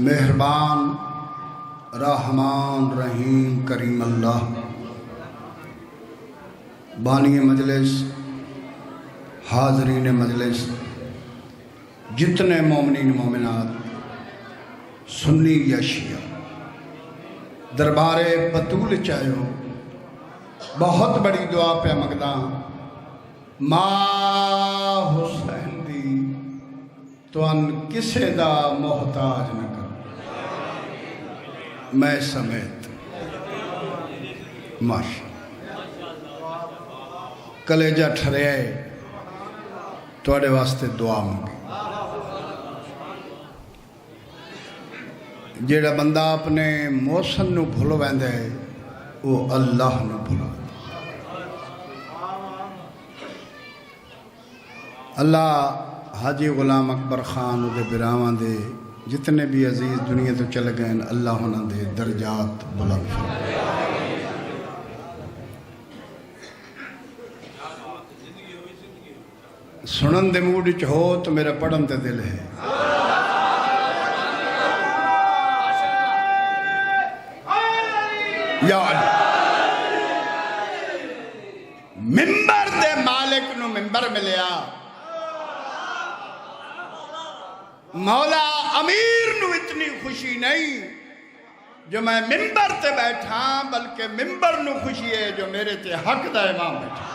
مہربان رحمان رحیم کریم اللہ بانی مجلس، حاضرین مجلس، جتنے مومنین مومنات سنی یا شیعہ دربار بطول چاہو بہت بڑی دعا پہ مگداں ماں حسین دی تو ان کسے دا محتاج نہ کر میں سمیت ماشاء کلیجہ ٹھرے توڑے واسطے دعا مانگی جیڑا بندہ اپنے موسن نو بھولو بیندے وہ اللہ نو بھولو بیندے۔ اللہ حاجی غلام اکبر خان دے براوان دے جتنے بھی عزیز دنیا تو چل گئے اللہ انہوں دے درجات بلند فرمائے۔ سنن دے موڈ وچ ہو تو میرا پڑھن دے دل ہے۔ یا ممبر دے مالک نو ممبر ملیا، مولا امیر نو اتنی خوشی نہیں جو میں ممبر تے بیٹھا، بلکہ ممبر نو خوشی ہے جو میرے تے حق دا امام بیٹھا۔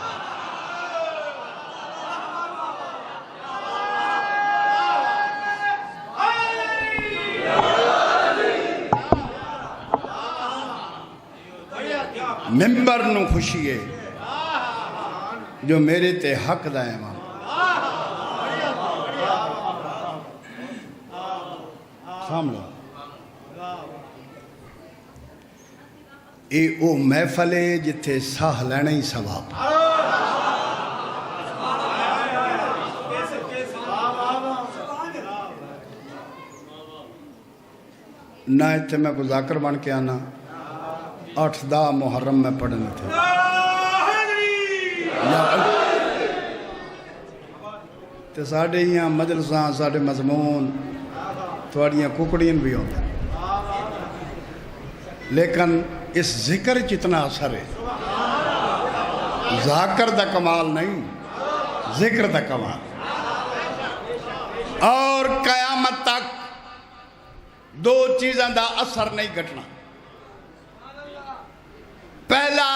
ممبر نو خوشی ہے جو میرے تے حق دا امام۔ سامنے اے او محفل ہے جتھے ساہ لینا ہی ثواب۔ نہ اتھے میں کو ذاکر بن کے آنا 8-10 محرم میں پڑھنے تھے۔ تے ساڑھے یہاں مجلساں ساڑھے مضمون تھوڑیاں ککڑین بھی ہوندے، لیکن اس ذکر اتنا اثر ہے۔ ذاکر دا کمال نہیں، ذکر دا کمال۔ اور قیامت تک دو چیزاں دا اثر نہیں گھٹنا۔ پہلا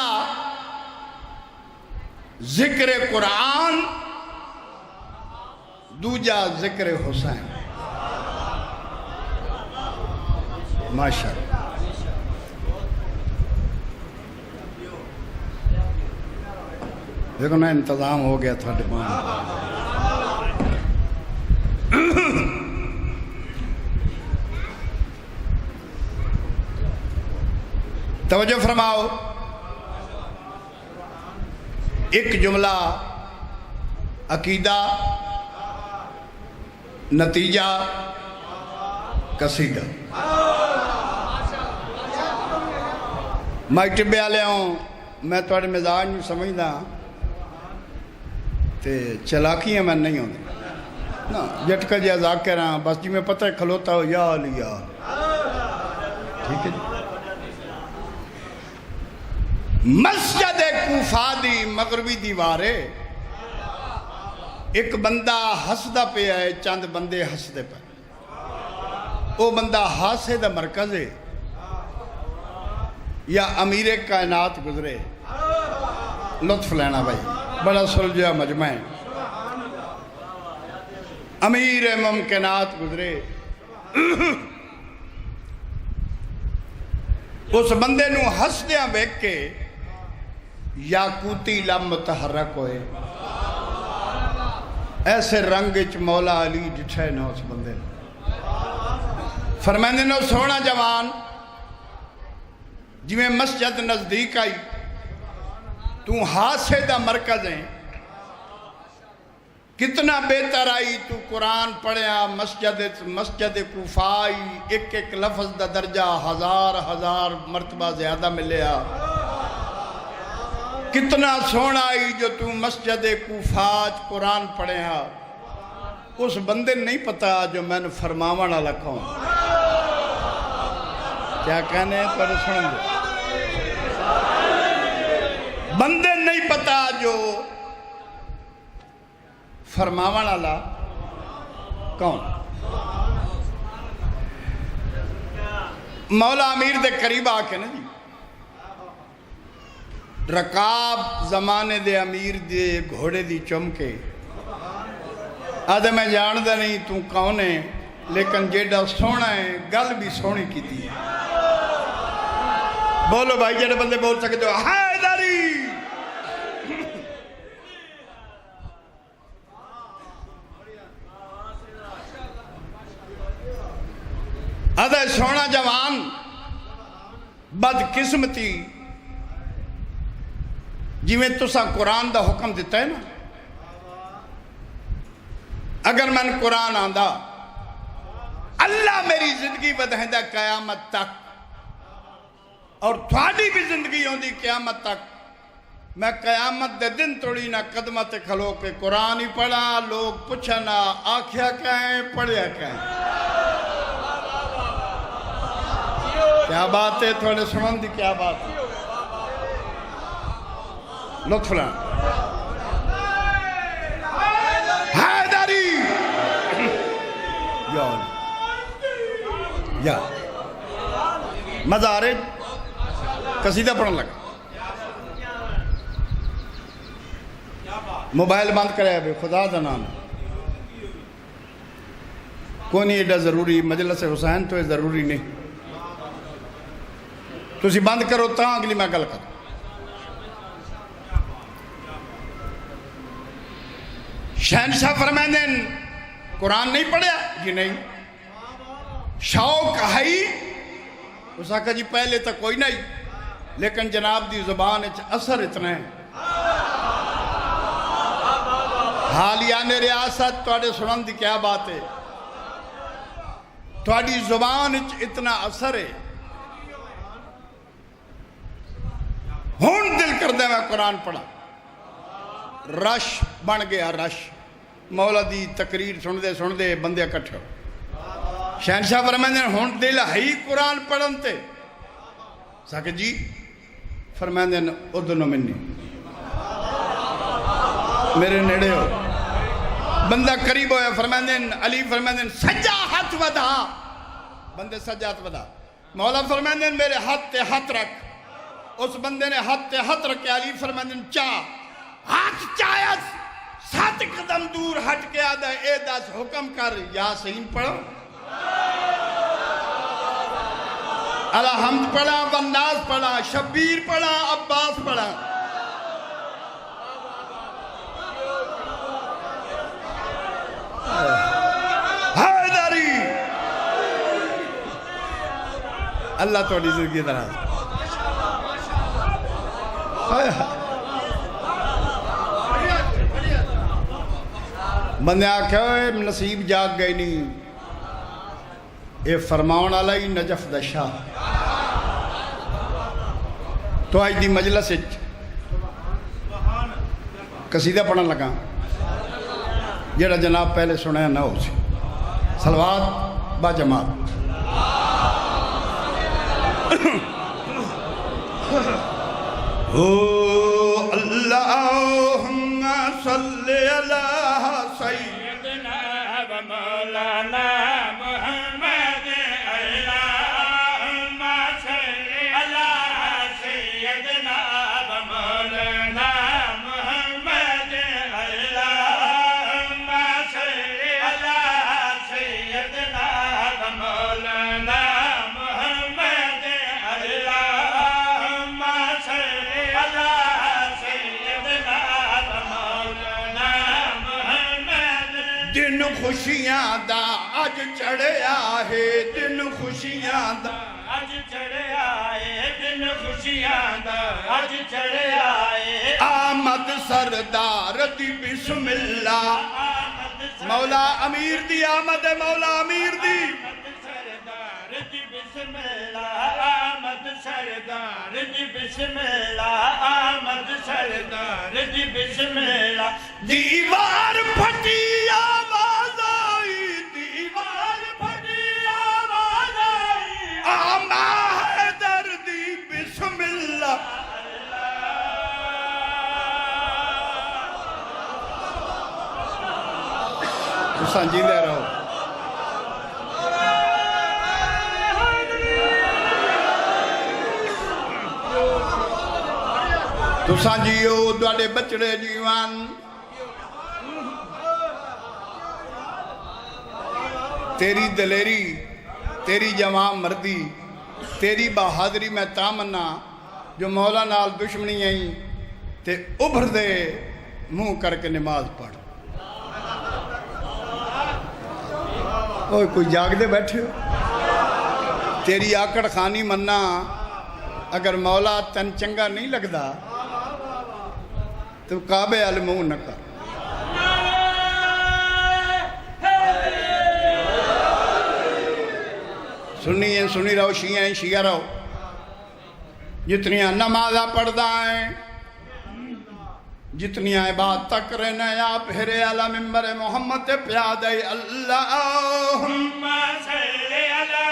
ذکر قرآن، دوجا ذکر حسین۔ ماشاءاللہ دیکھو نا انتظام ہو گیا تھا ڈبان۔ توجہ فرماؤ، ایک جملہ عقیدہ، نتیجہ قصیدہ۔ میں ٹبے آلے ہوں، میں توڑے مزاج نہیں سمجھدا تے چلاکیاں میں نہیں ہوں نا، جٹکا جی ذاکر ہاں بس جی میں پتہ کھلوتا ہو یا علی یا ٹھیک ہے جی۔ مسجد کوفہ دی مغربی دیوارے ایک بندہ ہسدا پہ ہے، چند بندے ہسدے پہ، وہ بندہ ہاسے دا مرکز ہے یا امیر کائنات گزرے؟ لطف لینا بھائی، بڑا سلجھا مجمع ہے۔ امیر ممکنات گزرے، اس بندے نو ہسدیاں بیک کے یاقوتی لم متحرک ہوئے، ایسے رنگ اچ مولا علی ڈٹھے نا اس بندے نے۔ فرمائنے نو سونا جوان جی میں مسجد نزدیک آئی، تو ہاسے دا مرکز ہیں، کتنا بہتر آئی تو قرآن پڑھیا مسجد کوفہ آئی، ایک ایک لفظ دا درجہ ہزار مرتبہ زیادہ ملیا۔ کتنا سونا آئی جو تو مسجد کوفہ قرآن پڑھیا۔ اس بندے نہیں پتا جو میں نے فرماوان والا کون۔ کیا کہنے ہیں تو سن دو بندے نہیں پتا جو فرماون والا کون مولا امیر دے قریب آ کے نا جی رکاب زمانے دے امیر دے گھوڑے دی چم کے آدھے میں جاندہ نہیں تو کون ہے لیکن جیڑا سونا ہے گل بھی سونی کی تھی بولو بھائی جیڑے بندے بول سکتے ہو حیدری آدھے سونا جوان بدقسمتی جی میں تسا قرآن دا حکم دیتا ہے نا اگر میں قرآن آندہ اللہ میری زندگی بدہندہ قیامت تک اور تھوڑی بھی زندگی ہوندی قیامت تک میں قیامت دے دن توڑی نہ قدمت کھلو کے قرآن ہی پڑھا لوگ پوچھنا آکھیا کہیں پڑھیا کہیں کیا بات ہے تھوڑے سنن دی کیا بات ہے لطف لان حیدری یا مزہ آ رہے قصیدہ پڑھن لگا موبائل بند کرے ابھی خدا دا نام کوئی نہیں ایڈا ضروری مجلس حسین تو ہے ضروری نہیں تو اسی بند کرو تا اگلی میں گل کروں شہنشاہ فرمائیں قرآن نہیں پڑھیا جی نہیں شوق ہے اس آقا جی پہلے تک کوئی نہیں لیکن جناب دی زبان اثر اتنا ہے حالیان ریاست توڑے سنن دی کیا بات ہے توڑی زبان اتنا اثر ہے ہون دل کر دے میں قرآن پڑھا رش بن گیا رش مولا دی تقریر سن دے بندے اکٹھے شہنشاہ فرمائیں ہون دل ہی قرآن پڑھن تے ساکہ جی فرمائیں ادنو منی میرے نیڑے ہو بندہ قریب ہویا فرمائیں علی فرمائیں سجا ہاتھ ودا بندے سجا ہاتھ ودا مولا فرمائیں میرے ہاتھ تے ہاتھ رکھ اس بندے نے ہاتھ تے ہاتھ رکھے علی فرمائیں چاہ ہاتھ چاہیت 7 قدم دور ہٹ کے آدھا اے دس حکم کر یاسین پڑھو الحمد پڑھا والناس پڑھا شبیر پڑھا عباس پڑھا حیدری اللہ توڑی زندگی دراز بندے آکھے ہوئے نصیب جاگ گئی نہیں اے فرماؤن علی نجف دا شاہ تو آج دی مجلس قصیدہ پڑھن لگا جیڑا جناب پہلے سنے نہ ہو سی صلوات با جماعت اللہم صلی اللہ سیدنا و مولانا محمد اللہم صلی اللہ سیدنا و مولانا محمد اللہم صلی اللہ سیدنا و مولانا محمد اللہم صلی اللہ سیدنا و مولانا محمد دن خوشیاں دا اج چڑھیا ہے دن خوشیاں دا اج چڑھیا ہے دن خوشیاں دا اج چڑھیا ہے آمد سردار دی بسم اللہ مولا امیر دی آمد مولا امیر دی سردار دی بسم اللہ آمد سردار دی بسم اللہ آمد سردار دی بسم اللہ دیوار پھٹی آواز آئی دیوار پھٹی آواز آئی آمد تساں جیندے رہو تساں جیو تواڈے بچڑے جیوان تیری دلیری تیری جوان مردی تیری بہادری میں تامنا جو مولا نال دشمنی آئی تے ابھر دے منہ کر کے نماز پڑھ کوئی جاگ دے بیٹھے ہو تیری آکڑ خانی مننا اگر مولا تن چنگا نہیں لگدا تو کعبے والے منہ نہ کر سنی رہو شیعہ رہو جتنیاں نمازہ پڑھدا ہیں جتنیاں عبادت تک رہنا ہے آپ ہرے علی ممبر محمد پیادہ اللہم صلی علی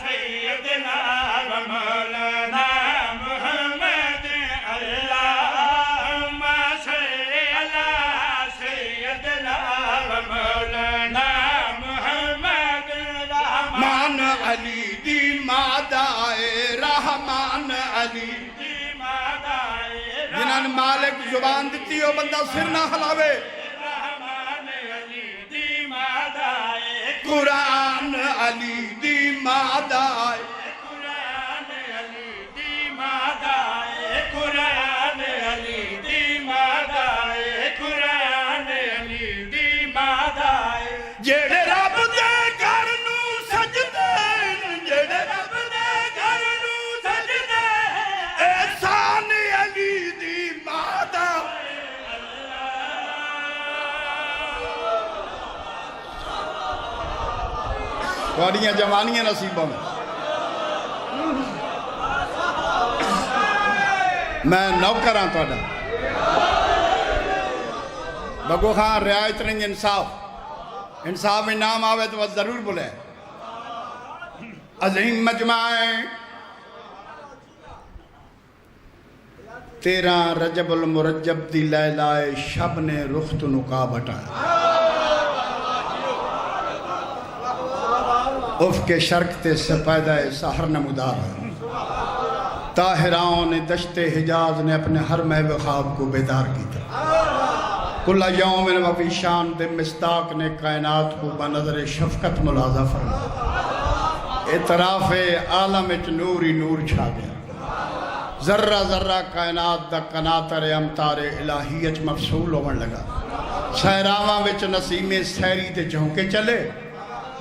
سیدنا و مولانا محمد اللہم صلی علی سیدنا و مولانا محمد رحمان علی دی مادائے رحمان علی جنہاں مالک زبان دیتی ہو بندہ سر نہ ہلاوے رحمان علی دی مادائے قرآن علی دی مادائے قرآن علی دی مادائے قرآن علی دی مادائے قرآن علی دی مادائے جیڑے رب دے گھر نو سجدے جیڑے رب دے گھر نو سجدے احسان علی دی مادہ تواڈیاں جوانیاں نصیباں میں نوکر ہاں تواڈا بگو خان رعایت نہیں انصاف انعام آوے تو بس ضرور بولے عظیم مجمعیں 13 رجب المرجب دی لیلائے شب نے رخ تو نقاب ہٹایا افق شرق تے سپیدہ سحر نمودار طاہراؤں نے دشت حجاز نے اپنے ہر محو خواب کو بیدار کی تھا کل یوم وفی شان دے مصداق نے کائنات کو بنظر شفقت ملازہ فرمایا اعتراف عالم اچ نور ہی نور چھا گیا ذرہ ذرہ کائنات دا قناتر امتار الہی اچ مفصول ہونے لگا سہراواں وچ نسیم سہری دے جھونکے چلے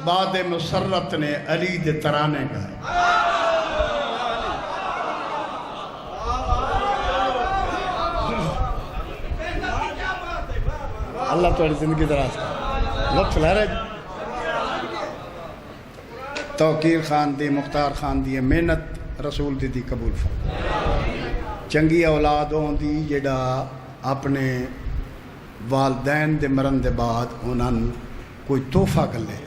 بعد مسرت نے علی دے ترانے گئے اللہ تمہاری زندگی دراز کا لطف لے رہے توقیر خان دی مختار خان دی محنت رسول دی قبول فرما چنگی اولاد ہوں دی جڑا اپنے والدین دے مرن دے بعد انہاں کوئی تحفہ کر لے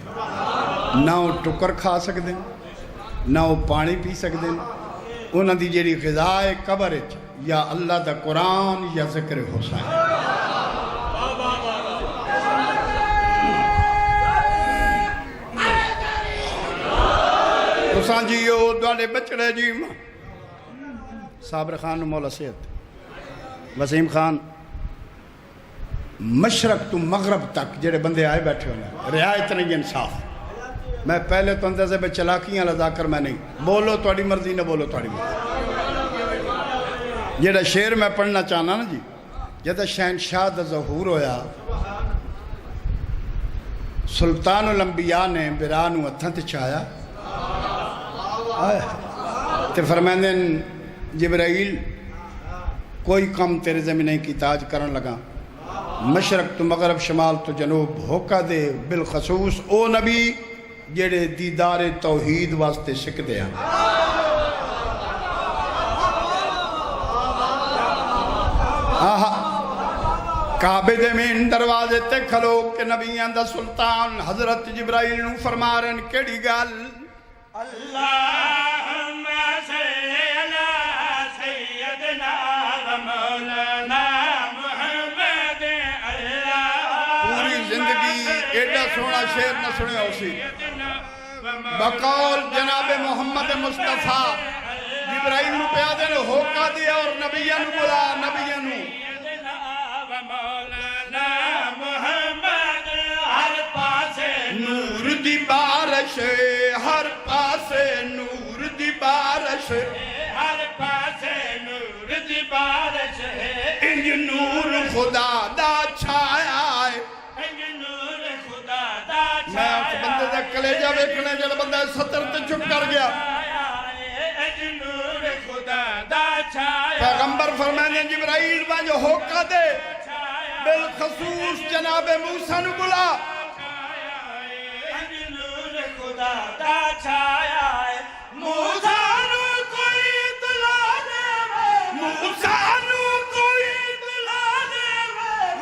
نہ وہ ٹکر کھا سکتے نہ وہ پانی پی سکتے انہاں دی جڑی غذا قبر یا اللہ دا قرآن یا ذکر حسین تساں جیو دوالے بچڑے جیو صابر خان مولا صحت وسیم خان مشرق تو مغرب تک جڑے بندے آئے بیٹھے ہونے رعایت نہیں انصاف میں پہلے تو اندازے میں چلاکیاں لذا کر میں نہیں بولو توڑی مرضی نہ بولو توڑی مرضی جڑا شعر میں پڑھنا چاہنا نا جی جدہ شہنشاہ دا ظہور ہویا سلطان الانبیاء نے برانو اتھاں تے چاہیا تے فرمائندن جبرائیل کوئی کم تیرے زمینیں کی تاج کرن لگا مشرق تو مغرب شمال تو جنوب ہوکا دے بالخصوص او نبی جڑے دیدار توحید واسطے سکتے ہیں کعبے دے میں دروازے تے کھلو کہ نبیان دا سلطان حضرت جبرائیل نو فرما رہن کیڑی گال اللہم صلی علی سیدنا و مولانا محمد اللہ پوری زندگی ایڈا سونا شیر نہ سنے ہو سی بقول جناب محمد مصطفیٰ جبرائیل نو پیا دے ہوکا دیا اور نبیہ نو بلا نبیہ نو نور دی بارش ہر پاسے نور دی بارش ہر پاسے نور دی بارش انج نور خدا دا چھایا ہے انج نور خدا دا میں اس بندے دا کلیجہ ویکھنے جل بندہ سطر تے چھپ کر گیا انج نور خدا دا چھایا پیغمبر فرمانے جبرائیل جو ہوکا دے بالخصوص جناب موسیٰ نو بلا خدا دا چھایا ہے موسیٰ نو کوئی اطلاع دے موسیٰ نو کوئی اطلاع دے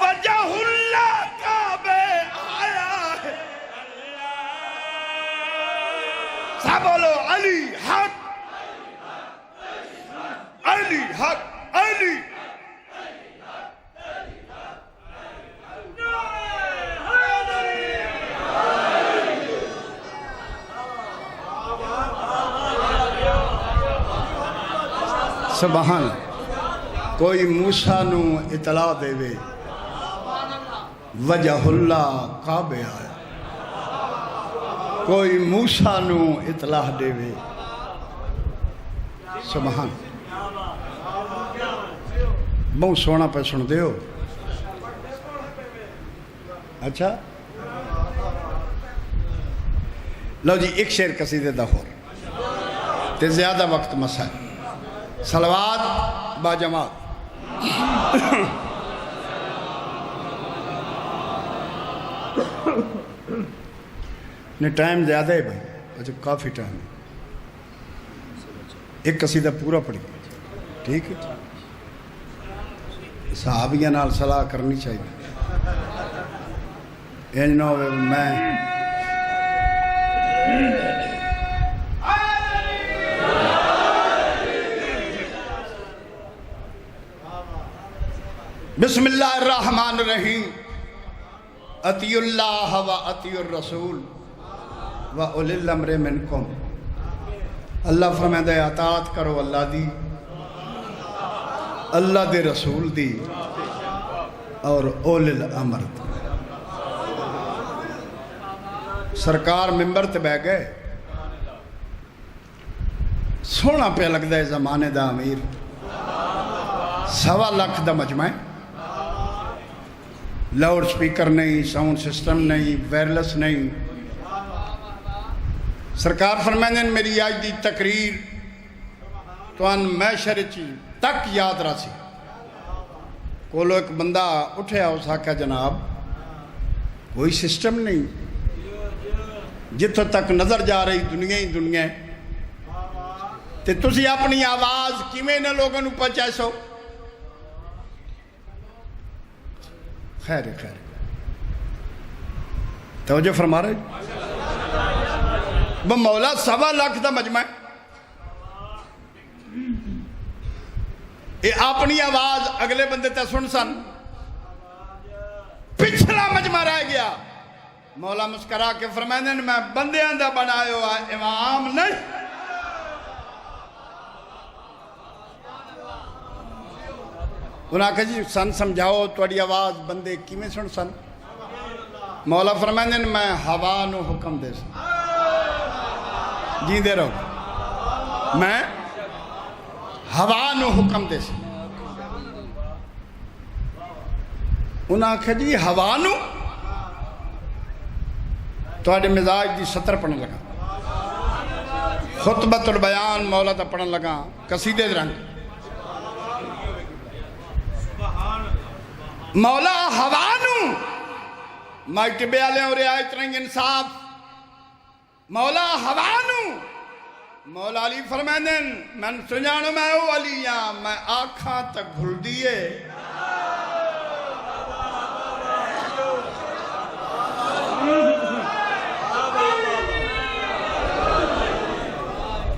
وجہ اللہ کعبے آیا ہے سب بولو علی حق علی حق علی سبحان کوئی موسیٰ نو اطلاع دے وے وجہ اللہ کعبے آیا کوئی موسیٰ نو اطلاع دے وے سبحان بہت سونا پہ سن دے ہو اچھا لو جی ایک شعر قصیدے دا ہو تے زیادہ وقت مسا ہے صلوات با جماعت نے ٹائم زیادہ ہے بھائی اچھا کافی ٹائم ہے ایک قصیدہ پورا پڑھی ٹھیک ہے صحابیہ نال صلاح کرنی چاہیے نہ ہوئے میں بسم اللہ الرحمن الرحیم اطیع اللہ و اطیع الرسول و اولی الامر منکم اللہ فرمائے اطاعت کرو اللہ دی اللہ دے رسول دی اور اولی الامر دی سرکار ممبر تے بہ گئے سونا پہ لگتا ہے زمانے دا امیر 1.25 لاکھ دا مجمع لاؤڈ سپیکر نہیں ساؤنڈ سسٹم نہیں وائرلیس نہیں سرکار فرمائیں میری آج دی تقریر تو ان محشر تک یاد رہا سی کولو ایک بندہ اٹھیا اس آکھا جناب کوئی سسٹم نہیں جتوں تک نظر جا رہی دنیا ہی دنیا ہے تے تسی اپنی آواز کیویں نہ لوگوں نوں پہنچائے سو خیر خیر توجہ فرما رہے وہ مولا 1.25 لاکھ دا مجمع ہے یہ اپنی آواز اگلے بندے تے سن سن پچھلا مجمع رہ گیا مولا مسکرا کے فرمائیں میں بندیاں دا بنایا ہوا امام نہیں انہاں کہا جی سن سمجھاؤ توڑی آواز بندے کیویں سن سن مولا فرمائیں میں ہوا نو حکم دے سن جی دے رہو میں ہوا نو حکم دے سن انہاں کہا جی ہوا نو توڑے مزاج دی سطر پڑھنے لگا خطبۃ البیان مولا تا پڑھنے لگا قصیدے رنگ مولا ہوانو مائٹ بیالے اور رعایت رنگ انصاف مولا ہوانو مولا علی فرمائیں من سنجانو میں او علیاں میں آنکھاں تک گھل دیئے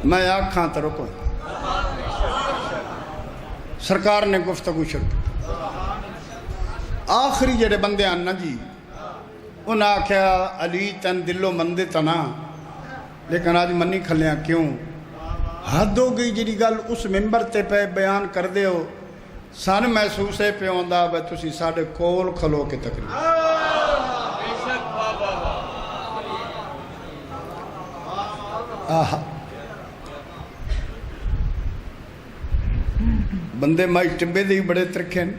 میں آنکھاں تک رکو سرکار نے گفتگو شروع آخری جڑے بندے آنا جی انہیں آخیا علی تین دلوں مندے تو نہ لیکن آج منی کھلیاں کیوں حد ہو گئی جی گل اس ممبر تے پہ بیان کر دے ہو سن محسوس ہے پہ آندا بھائی تسی ساڑھے کول کھلو کے تقریر بندے مائی ٹبے دے بڑے ترکھے ہیں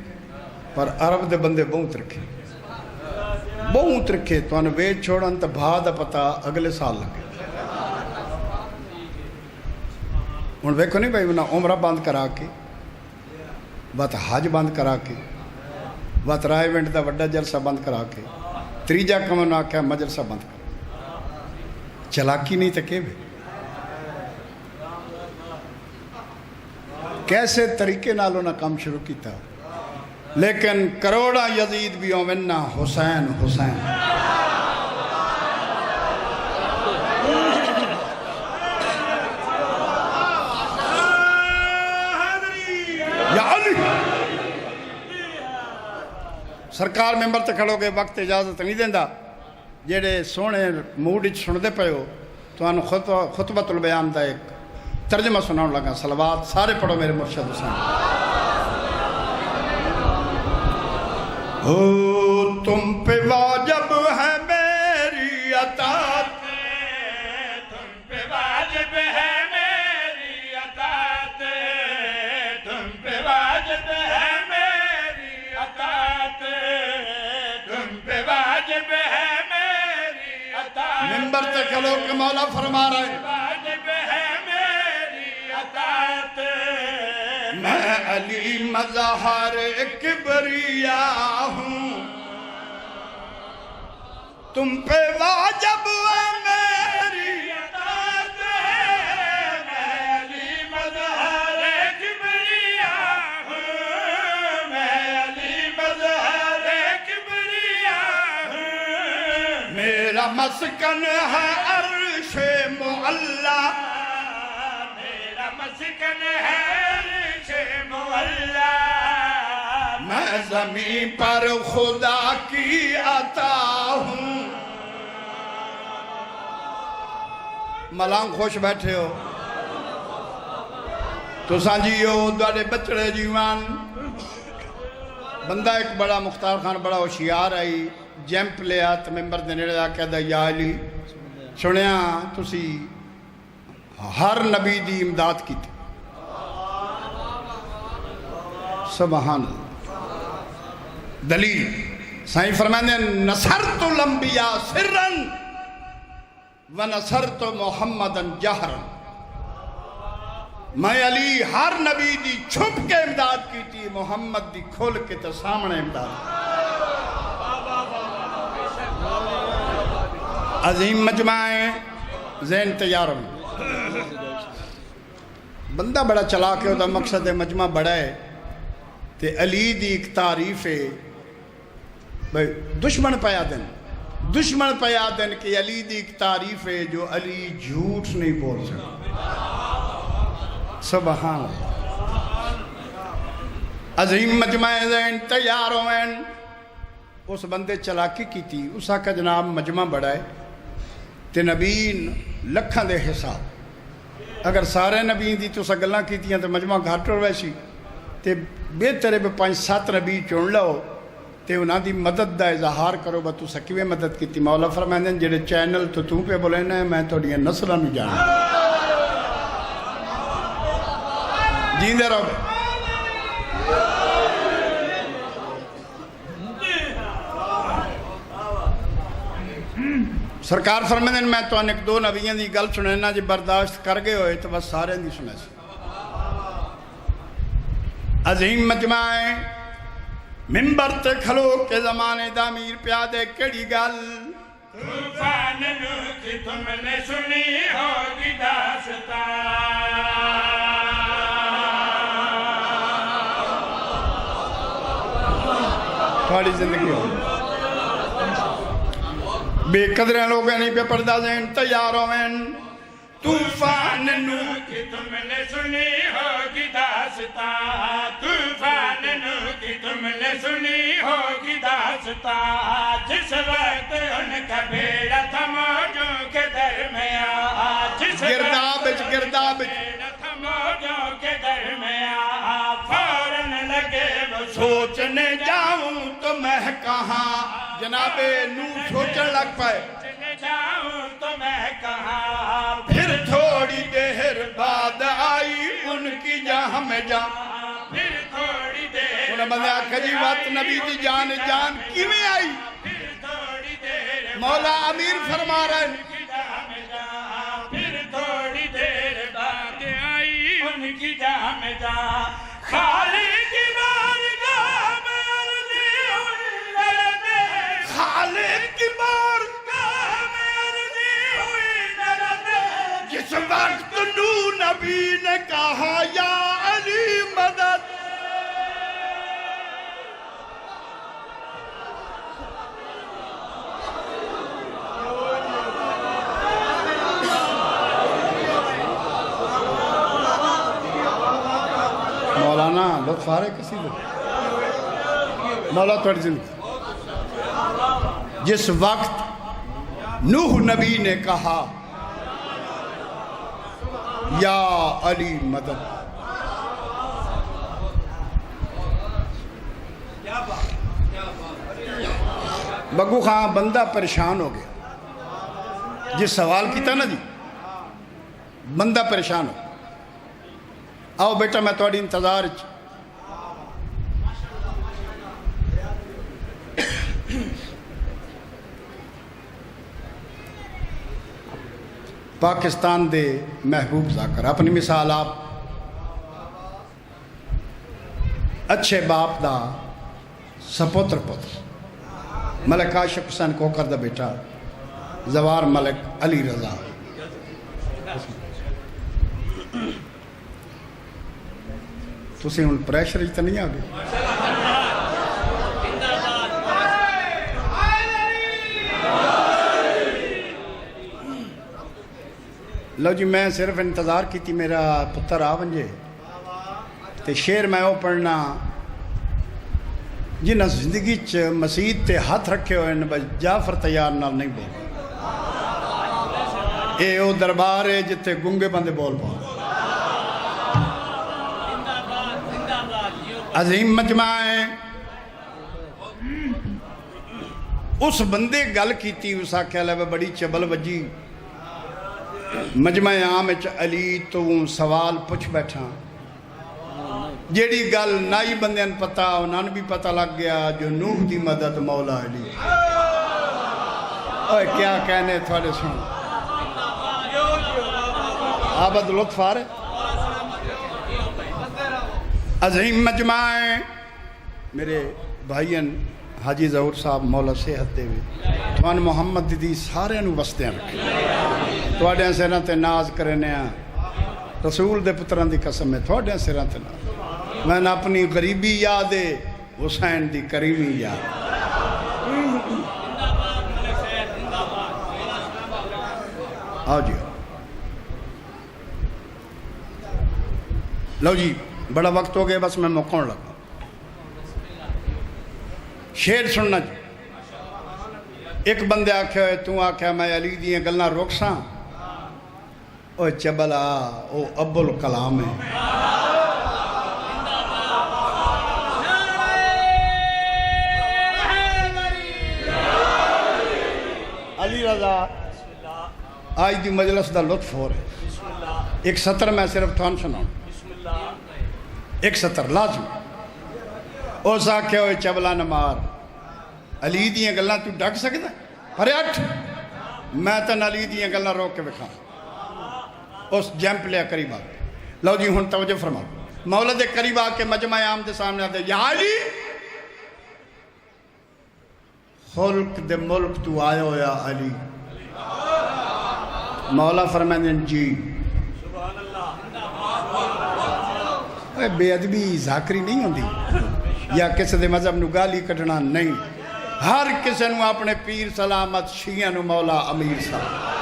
پر عرب دے بندے بہت ترکھے بہت ترکھے تو انہیں ویچ چھوڑن تا بھا دا پتا اگلے سال لگے ان ویکھو نہیں بھائی انہیں عمرہ بند کرا کے بات حج بند کرا کے بات رائے وینٹ دا وڈا جلسہ بند کرا کے تریجا کم انہوں آکھا مجلسہ بند کرا چلاکی نہیں تکے بھی کیسے طریقے نالوں نہ کام شروع کیتا لیکن کروڑا یزید بھی اومنہ حسین حسین یا علی سرکار ممبر تے کھڑو گے وقت اجازت نہیں دیندہ جیڑے سونے موڈ سن دے پہو تو انہوں خطبۃ البیان دا ایک ترجمہ سناؤں لگا صلوات سارے پڑھو میرے مرشد حسین تم پہ واجب ہے میری اطاعت تم پہ واجب ہے میری اطاعت تم پہ واجب ہے میری اطاعت تم پہ واجب ہے میری اطاعت ممبر تے کھلو کہ مولا فرما رہے ہیں واجب ہے میری اطاعت میں علی مظہر کبریا ہوں تم پہ واجب ہے میری اطاعت میں علی مظہر کبریا ہوں میں علی مظہر کبریا ہوں میرا مسکن ہے عرش معلا میرا مسکن ہے عرش معلا میں زمین پر خدا کی عطا ہوں ملانگ خوش بیٹھے ہو تو سانجیو دوڑے بچڑے جیوان بندہ ایک بڑا مختار خان بڑا ہوشیار آئی جیمپ لیا تو ممبر دے نیڑے آ کے دا یا علی سنیا تسی ہر نبی دی امداد کی تھی سبحان اللہ دلیل سائیں فرمانے نصرت الانبیاء سرن ونصرت محمدن جہرن میں علی ہر نبی دی چھپ کے امداد کی تھی محمد دی کھول کے تو سامنے امداد عظیم مجمعیں ذہن تیار ہوئی بندہ بڑا چلا کے ہوتا مقصد مجمع بڑا ہے تے علی دی ایک تعریف ہے بھئی دشمن پیا دن کہ علی دی ایک تعریف ہے جو علی جھوٹ نہیں بول سکتا سبحان اللہ عظیم مجمع ذہن تیار ہوئیں اس بندے چلاکی کی تھی اس کا جناب مجمع بڑا ہے تے نبی لکھاں دے حساب اگر سارے نبی دی تو سگلاں کی تھی تو مجمع گھاٹ ہو ویسی تے بہترے پہ 5-7 نبی چون لو تے انہاں دی مدد دا اظہار کرو با تو سکیوے مدد کی تھی مولا فرمائیں جڑے چینل تو پہ بولینا ہے میں توڑیاں نسلہ نہیں جانا جیندے رہو گے سرکار فرمائیں میں تو انک 2 نبیاں دی گل سنینا جی برداشت کر گئے ہوئے تو بس سارے دی سنے سے عظیم مجمعیں ممبر تے کھلو کے زمانے دا امیر پیادے کیڑی گل طوفان نوح کی تم نے سنی ہوگی داستان تھوڑی زندگی ہو بے قدریں لوگ نہیں پہ پردہ ذہن تیار ہوئیں طوفان نو کہ تم نے سنی ہوگی داستان طوفان نو کی تم نے سنی ہوگی داستان جس وقت ان کا بیڑا تھا موجوں کے درمیان جس گرداب بیڑا تھا موجوں کے درمیان فوراً لگے وہ سوچنے جاؤں تو میں کہاں جناب نو سوچن لگ پائے سوچنے جاؤں تو میں کہاں پھر تھوڑی دیر بعد آئی ان کی جہاں میں جان پھر تھوڑی دیر انہیں بندے آکھا جی وقت نبی دی جان کیویں آئی پھر تھوڑی دیر مولا امیر فرما رہا ہے پھر تھوڑی دیر بعد آئی ان کی جہاں میں جا خالق کی بارگاہ میں عرضی ہوئی لڑتے خالق کی بارگاہ میں عرضی ہوئی لڑتے جس وقت نو نبی نے کہا یا علی مدد مولانا لطف آ رہے کسی دن مولا توڑ زندگی جس وقت نوح نبی نے کہا یا علی مدد بگو خان بندہ پریشان ہو گیا جس سوال کیتا نا جی بندہ پریشان ہو آؤ بیٹا میں توڑی انتظار پاکستان دے محبوب ذاکر اپنی مثال آپ اچھے باپ دا سپوتر پتر ملک عاشق حسین کوکر دا بیٹا زوار ملک علی رضا تسی ان پریشر ہی تو نہیں آگے لو جی میں صرف انتظار کی تھی میرا پتر آ ونجے تے شیر میں وہ پڑھنا جنہیں زندگی چ مسیح تے ہاتھ رکھے ہوئے بس جعفر تیار نال نہیں بول اے او دربار ہے جتے گنگے بندے بول پاؤ عظیم مجمع ہے اس بندے گل کی تھی اس آکھیا لے بڑی چبل وجی مجمع عام علی تو سوال پوچھ بیٹھا جیڑی گل نائی بندیاں پتا انہاں بھی پتا لگ گیا جو نوح دی مدد مولا علی اوہ کیا کہنے تھوڑے سن آبد لطف آ رہے عظیم مجمع ہے میرے بھائین حاجی ظہور صاحب مولا صحت دے وی توان محمد دی سارے نو وستے رکھے تواڈیاں سراں تے ناز کرنے ہیں رسول دے پتران دی قسم ہے تواڈیاں سراں تے ناز میں نے اپنی غریبی یاد ہے حسین دی کریمی یاد آؤ جی لو جی بڑا وقت ہو گیا بس میں موقعون لگا شیر سننا جی ایک بندے آکھے ہوئے تو آکھے میں علی دیئے گلنا روک ساں او چبلا او ابو الکلام ہے علی رضا آج دی مجلس دا لطف ہو رہے ایک سطر میں صرف تھان سناؤں ایک سطر لازم او ساکھے ہوئے چبلا نمار علی دیاں گلنا تو ڈک سکتا ارے اٹھ میں تن علی دیاں گلنا روک کے بکھا اس جیمپ لیا قریب آ لو جی ہن توجہ فرماؤ مولا دے قریب آ کے مجمع عام دے سامنے آتے یا علی خلق دے ملک تو آئے ہو یا علی مولا فرمائیں جی بے ادبی ذاکری نہیں ہوندی یا کسی دے مذہب نو گالی کٹنا نہیں ہر کسی نو اپنے پیر سلامت شیعہ نو مولا امیر صاحب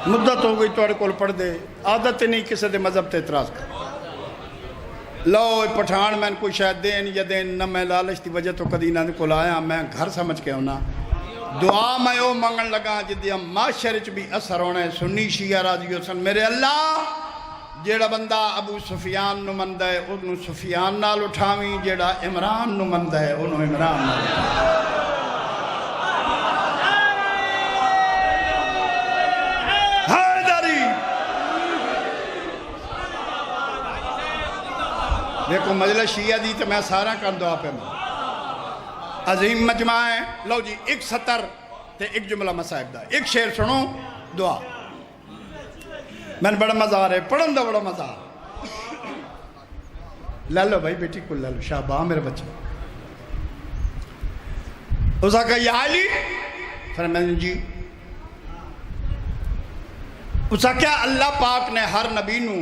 مدت ہو گئی توڑے کول پڑھ دے عادت نہیں کسی دے مذہب تے اعتراض کر لو پٹھان میں کوئی شاید دین یا دین نہ میں لالچ دی وجہ تو کدی نہ کول آیا میں گھر سمجھ کے ہونا دعا میں او منگن لگا جدی ہم معاشرے چ بھی اثر ہونا ہے سنی شیعہ راضی حسن میرے اللہ جیڑا بندہ ابو سفیان نو مندہ ہے انہوں سفیان نال اٹھاویں جیڑا عمران نو مندہ ہے انہوں عمران نال حیدری دیکھو مجلس شیعہ دی تو میں سارا کر دعا پہ میں عظیم مجمع ہے لو جی ایک سطر تے ایک جملہ مصائب دا ایک شعر سنو دعا میں نے بڑا مزہ آ رہا ہے پڑھن دا بڑا مزہ آ رہا لے لو بھائی بیٹی کو لے لو شابہ میرے بچے اس نے کہا یا علی فرمائیں جی اس نے کہا اللہ پاک نے ہر نبی نو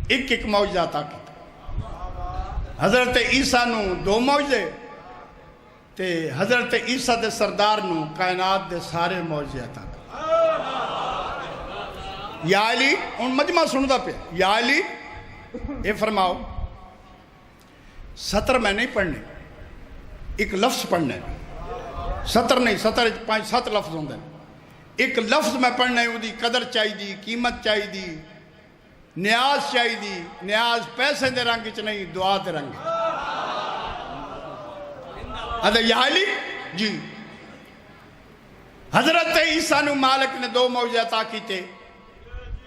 ایک ایک معجزہ عطا کیتا حضرت عیسیٰ نو 2 معجزے تے حضرت عیسیٰ دے سردار نو کائنات دے سارے معجزے عطا کیتے یا علی ان مجمع سندا پہ یا علی اے فرماؤ سطر میں نہیں پڑھنے ایک لفظ پڑھنے سطر نہیں سطر 5-7 لفظ ہوندے ایک لفظ میں پڑھنے وہ دی قدر چاہی دی قیمت چاہی دی نیاز چاہی دی نیاز پیسے دے رنگ چ نہیں دعا دے رنگ ادھر یا علی جی حضرت عیسیٰ نو مالک نے 2 معجزے عطا کیتے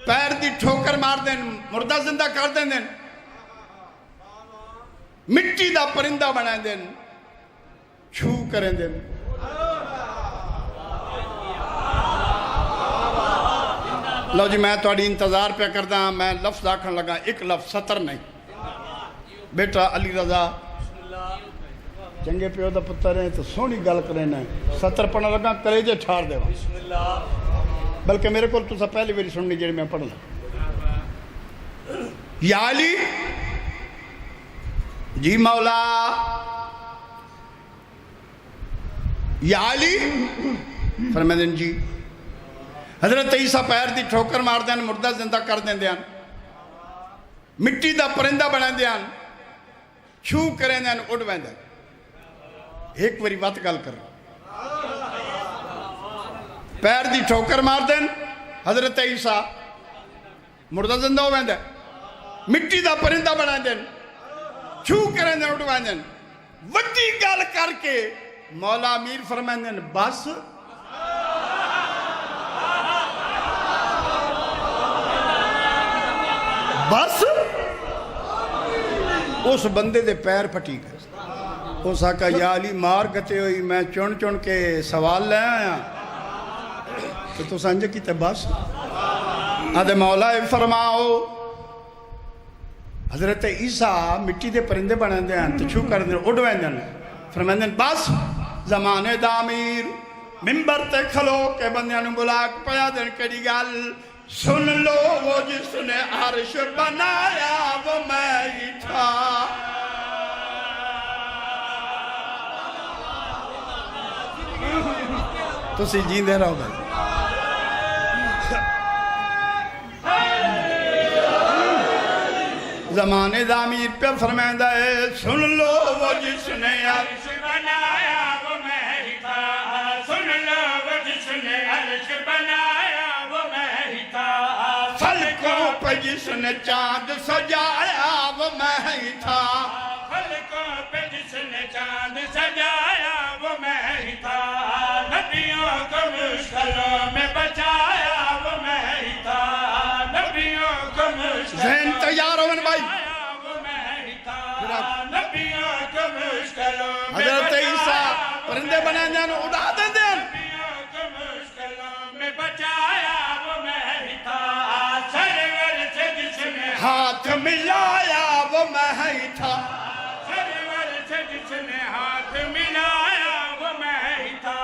پیر دی ٹھوکر مار دیں مردہ زندہ کر دیں مٹی دا پرندہ بنا دیں چھو کریں دیں لو جی میں توڑی انتظار پہ کردہ میں لفظ آکھن لگا ایک لفظ سطر نہیں بیٹا علی رضا چنگے پیو دا پتر ہیں تو سونی گل کریں سطر پڑھنا لگا کلیجے ٹھار دے بلکہ میرے کو تو سب پہلی میری سننی جڑی میں پڑھ لوں یا علی جی مولا یا علی فرمائیں جی حضرت عیسیٰ پیر دی ٹھوکر مار دیں مردہ زندہ کر دیں دیں مٹی دا پرندہ بنا دیں چھو کریں دیں اڑ ویں دیں ایک وری بات گل کر پیر دی ٹھوکر مار دیں حضرت عیسیٰ مردہ زندہ ہو دیں مٹی دا پرندہ بنا دیں چھو کریں دیں اڑ ویں دیں وڈی گل کر کے مولا امیر فرمائیں دیں بس بس اس بندے دے پیر پھٹی گئے اس آقا یا علی مار گتے ہوئی میں چون چون کے سوال لے آیا تو سنجھے کی تے بس آدھے مولا فرماؤ حضرت عیسیٰ مٹی دے پرندے بنا دے ہیں تو چھو کر دیں اڑویں دیں فرمائیں دیں بس زمانے دا امیر ممبر تے کھلو کے بندیاں نو بلاک پیا دیں کڑی گل سن لو وہ جس نے عرش بنایا وہ میں ہی تھا تو سی جین دے رہا ہوگا زمانے دا امیر پہ فرمائندہ ہے سن لو وہ جس نے عرش بنایا وہ میں ہی تھا سن لو وہ جس نے عرش بنایا وہ میں ہی تھا فلکوں پہ جس نے چاند سجایا وہ میں ہی تھا فلکوں پہ جس نے چاند سجایا وہ میں ہی تھا نبیوں کو مشکلوں میں بچایا وہ میں ہی تھا نبیوں کو مشکلوں ذہن تیار ہو من بھائی وہ میں ہی تھا نبیوں کو مشکلوں میں حضرت عیسیٰ پرندے بنا دیں اڑا دیں دیں نبیوں کو مشکلوں میں بچایا وہ میں ہی تھا سرور سے جس نے ہاتھ ملایا وہ میں ہی تھا سرور سے جس نے ہاتھ ملایا وہ میں ہی تھا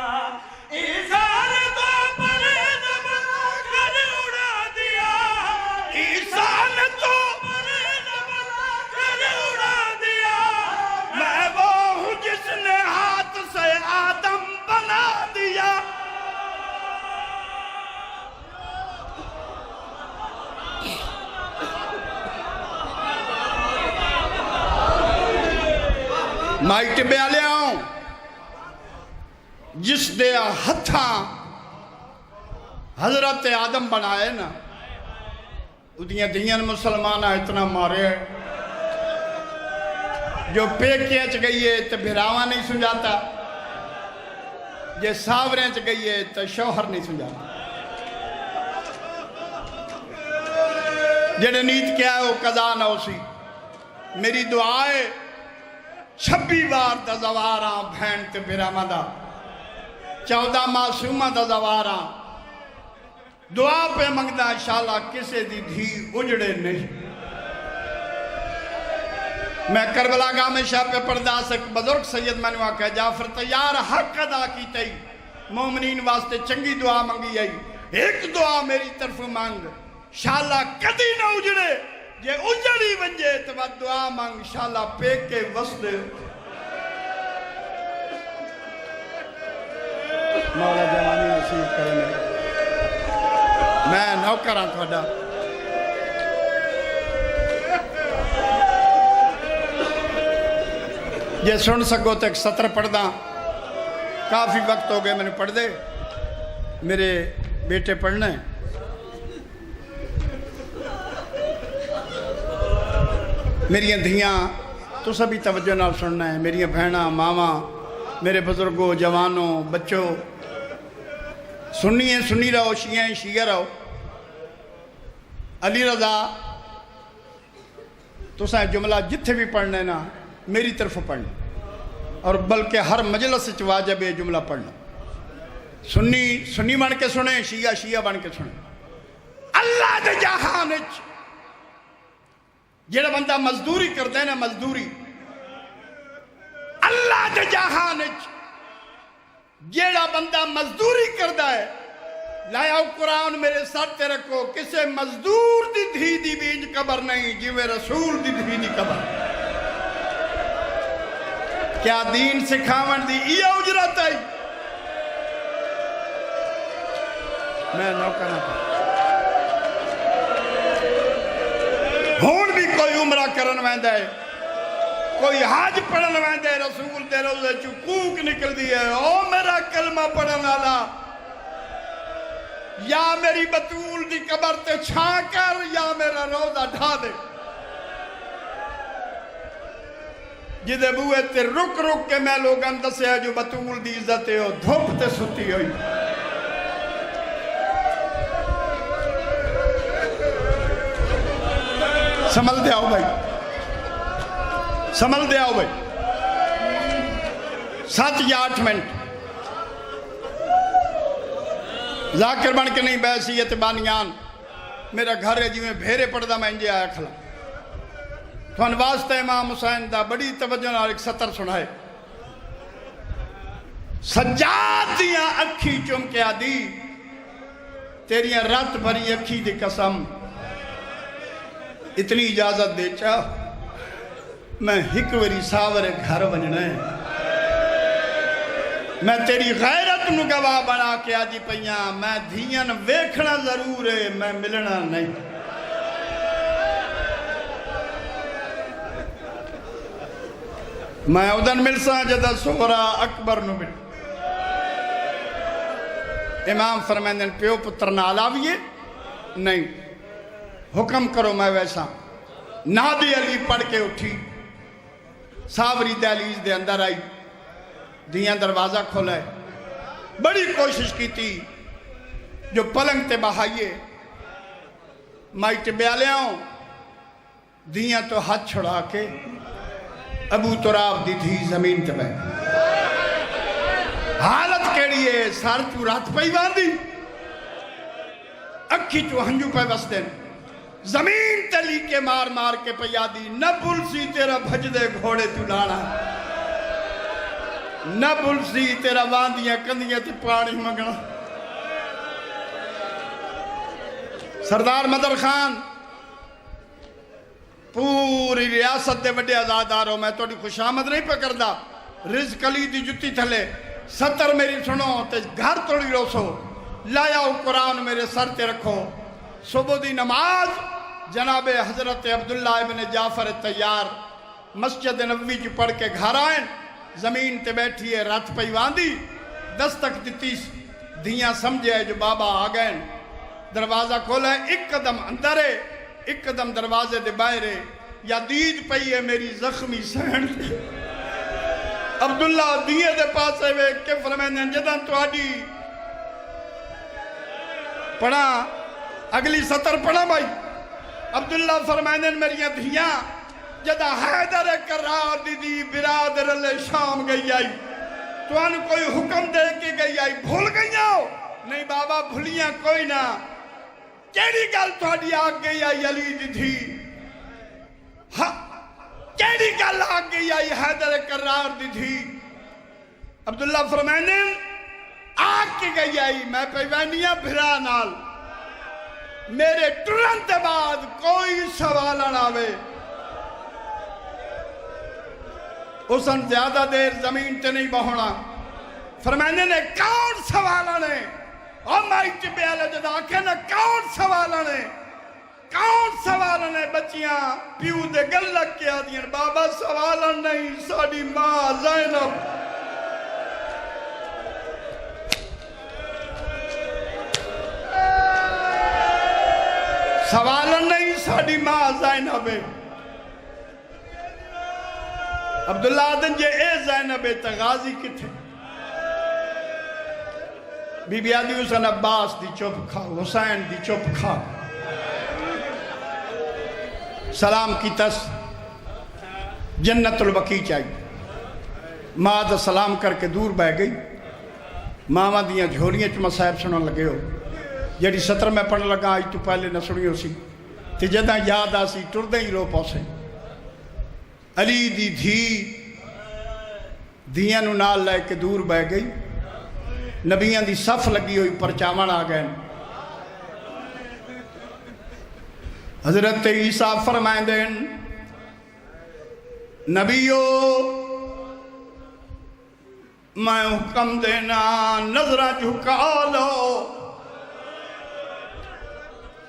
عیسیٰ نے تو پرندہ بنا کر اڑا دیا عیسیٰ نے تو پرندہ بنا کر اڑا دیا میں وہ ہوں جس نے ہاتھ سے آدم بنا دیا مائی ٹبے آلے آؤں جس دے ہتھاں حضرت آدم بنائے نا ادھیاں دھیاں مسلمانہ اتنا مارے جو پیکے چ گئی ہے تو بھراواں نہیں سنجاتا جے ساوریں چ گئی ہے تو شوہر نہیں سنجاتا جڑے نیت کیا ہے وہ قضا نہ ہو سی میری دعا ہے 26 بار دا زواراں بہن تے بھراواں دا 14 معصومہ دا زواراں دعا پہ منگدا انشاءاللہ کسے دی دھی اجڑے نہیں میں کربلا گاہ میں شاہ پہ پردہ سے بزرگ سید میں نے وہاں کہا جعفر تیار حق ادا کی تئی مومنین واسطے چنگی دعا منگی آئی ایک دعا میری طرف مانگ انشاءاللہ کدی نہ اجڑے جے اجڑی ونجے تو بعد دعا مانگ انشاءاللہ پیک کے وسط مولا جوانی نصیب کرنے میں نوکراں تھوڑا یہ سن سکو تو ایک سطر پڑھ دا کافی وقت ہو گئے میں نے پڑھ دے میرے بیٹے پڑھنا ہے میری دھیاں تو سبھی توجہ نال سننا ہے میری بہناں ماواں میرے بزرگوں جوانوں بچوں سنی ہیں سنی رہو شیعہ ہیں شیعہ رہو علی رضا تو سائے جملہ جتھے بھی پڑھنے نا میری طرف پڑھنا اور بلکہ ہر مجلس واجب ہے جملہ پڑھنا سنی بن کے سنیں شیعہ شیعہ بن کے سنیں اللہ دے جہان جڑا بندہ مزدوری کرتے ہیں نا مزدوری اللہ دے جہان جڑا بندہ مزدوری کرتا ہے لایا قرآن میرے سر تے رکھو کسے مزدور دی دھی دی بیج قبر نہیں جوے رسول دی دھی دی قبر کیا دین سکھاون دی یہ اجرت ہے میں نوکر نہ ہون بھی کوئی عمرہ کرن ویندا ہے کوئی حج پڑھن ویندا ہے رسول دے روزے چوں کوک نکل دی ہے او میرا کلمہ پڑھن والا یا میری بطول دی قبر تے چھا کر یا میرا روزہ ڈھا دے جدے بوئے تے رک رک کے میں لوگاں دسے ہے جو بطول دی عزت ہے وہ دھوپ تے ستی ہوئی سمجھ دے آؤ بھائی سمجھ دے آؤ بھائی 7 یا 8 منٹ ذاکر بن کے نہیں بیسیت بانیان میرا گھر ہے جی میں بھیرے پڑھدا میں انجے آیا کھلا تو واسطہ امام حسین دا بڑی توجہ نال ایک سطر سنائے سجاد دیاں اکھی چم کے آدھی تیریاں رات بھری اکھی دی قسم اتنی اجازت دے چاہ میں ہکوری ساورے گھر بننا ہے میں تیری غیرت نو گواہ بنا کے آجی پہیاں میں دھیان ویکھنا ضرور ہے میں ملنا نہیں میں ادن ملسا جدہ سورا اکبر نو مل امام فرمائندن پیو پتر نالاویے نہیں حکم کرو میں ویسا نادی علی پڑھ کے اٹھی ساوری دہلیز دے اندر آئی دیاں دروازہ کھولائے بڑی کوشش کی تھی جو پلنگ تے بہائیے مائی ٹبے آلے آؤں دیاں تو ہاتھ چھڑا کے ابو تراب دی تھی زمین تے بے حالت کیڑی ہے سار چو رات پہی باندھی اکھی چو ہنجو پہ بس دین زمین تلی کے مار مار کے پیادی نہ پلسی تیرا بھج دے گھوڑے تو لانا نہ پلسی تیرا واندیاں کندیاں تے پانی مگنا سردار مدر خان پوری ریاست دے وڈے آزاداروں میں توڑی خوش آمد نہیں پکردہ رزق علی دی جتی تھلے 70 میری سنو تے گھر توڑی روسو لایا قرآن میرے سر تے رکھو صبح دی نماز جناب حضرت عبداللہ ابن جعفر تیار مسجد نبوی چ پڑھ کے گھر آئے زمین تے بیٹھی ہے رات پئی واندی دستک دتی دھیاں سمجھے جو بابا آ گئے دروازہ کھولا ہے ایک قدم اندر ہے ایک قدم دروازے دے باہر ہے یا دید پئی ہے میری زخمی سہن عبداللہ دیئے دے پاسے وے کہ فرمائیں جداں تو آڈی پڑھا اگلی سطر پڑھا بھائی عبداللہ فرمائیں میری دھیاں جدہ حیدر کرار دی برادر اللہ شام گئی آئی تو ان کوئی حکم دے کے گئی آئی بھول گئی آؤ نہیں بابا بھولیاں کوئی نہ کیڑی گل تھوڑی آگ گئی آئی علی دی تھی کیڑی گل آگ گئی آئی حیدر کرار دی تھی عبداللہ فرمائنے آگ کی گئی آئی میں پیوانیاں بھرا نال میرے ترنت بعد کوئی سوال نہ آوے اسن زیادہ دیر زمین تے نہیں بہونا فرمانے نے کون سوالہ نے اور مائی چپے آلے جدا آکھے نا کون سوالہ نے بچیاں پیو دے گل لگ کے آدھیں بابا سوالہ نہیں ساڑی ماں زینب سوالہ نہیں ساڑی ماں زینب عبداللہ آدن جے اے زینب تغازی کتھے بی بی آدھی حسین عباس دی چپ کھا حسین دی چپ کھا سلام کی تس جنت البقیع چاہیے ماں دا سلام کر کے دور بہ گئی ماں دیاں جھولیاں چ مصائب سنن لگے ہو جیڑی سطر میں پڑھ لگا آج تو پہلے نہ سنی ہو سی تے جدہ یاد آسی ٹردیں ہی رو پاسے علی دی دھی دھیاں نو نال لے کے دور بہ گئی نبیاں دی صف لگی ہوئی پرچاون آ گئے حضرت عیسیٰ فرمائیں دیں نبیو میں حکم دینا نظرہ جھکا لو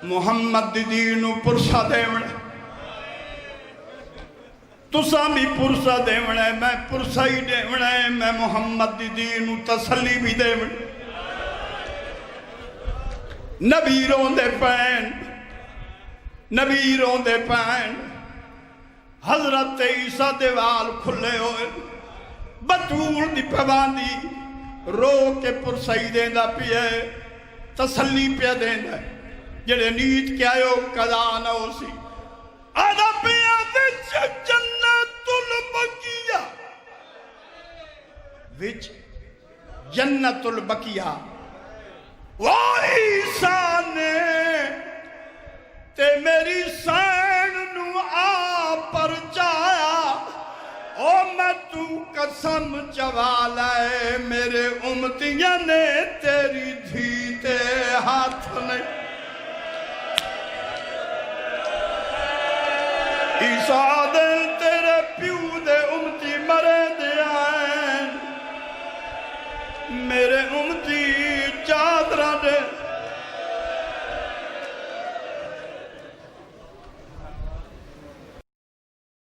محمد دی دینو پرسا دیونے تساں بھی پرسا دیونے میں پرسا ہی دیونے میں محمد دی دینو تسلی بھی دیونے نبی رون دے پین حضرت عیسیٰ دیوال کھلے ہوئے بطول دی پیواندی رو کے پرسائی دیندہ پیے تسلی پہ دیندہ جڑے نیت کیا ہو قضا نہ ہو سی آدھا پیا وچ جنت البقیہ وچ جنت البقیہ وہ عیسیٰ نے تے میری سین نو آ پر جایا او میں تو قسم چوالائے میرے امتیاں نے تیری دھی تے ہاتھ نے عیسیٰ